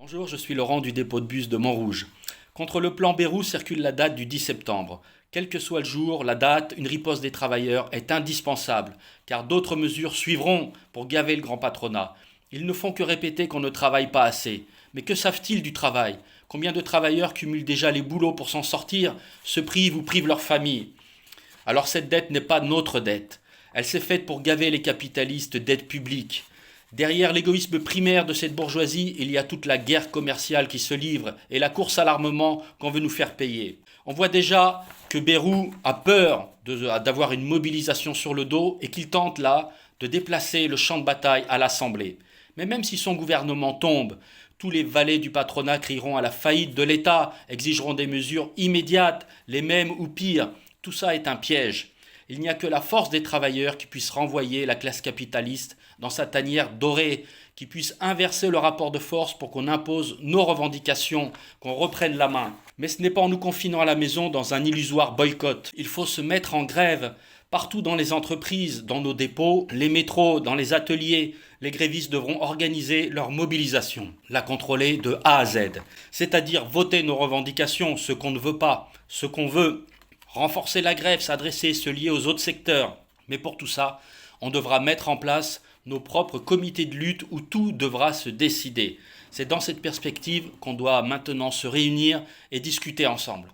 Bonjour, je suis Laurent du dépôt de bus de Montrouge. Contre le plan Bayrou circule la date du 10 septembre. Quel que soit le jour, la date, une riposte des travailleurs est indispensable, car d'autres mesures suivront pour gaver le grand patronat. Ils ne font que répéter qu'on ne travaille pas assez. Mais que savent-ils du travail? Combien de travailleurs cumulent déjà les boulots pour s'en sortir, se privent ou privent leur famille? Alors cette dette n'est pas notre dette. Elle s'est faite pour gaver les capitalistes d'aides publiques. Derrière l'égoïsme primaire de cette bourgeoisie, il y a toute la guerre commerciale qui se livre et la course à l'armement qu'on veut nous faire payer. On voit déjà que Bayrou a peur d'avoir une mobilisation sur le dos et qu'il tente là de déplacer le champ de bataille à l'Assemblée. Mais même si son gouvernement tombe, tous les valets du patronat crieront à la faillite de l'État, exigeront des mesures immédiates, les mêmes ou pires. Tout ça est un piège. Il n'y a que la force des travailleurs qui puisse renvoyer la classe capitaliste dans sa tanière dorée, qui puisse inverser le rapport de force pour qu'on impose nos revendications, qu'on reprenne la main. Mais ce n'est pas en nous confinant à la maison dans un illusoire boycott. Il faut se mettre en grève. Partout dans les entreprises, dans nos dépôts, les métros, dans les ateliers, les grévistes devront organiser leur mobilisation, la contrôler de A à Z. C'est-à-dire voter nos revendications, ce qu'on ne veut pas, ce qu'on veut. Renforcer la grève, s'adresser, se lier aux autres secteurs. Mais pour tout ça, on devra mettre en place nos propres comités de lutte où tout devra se décider. C'est dans cette perspective qu'on doit maintenant se réunir et discuter ensemble.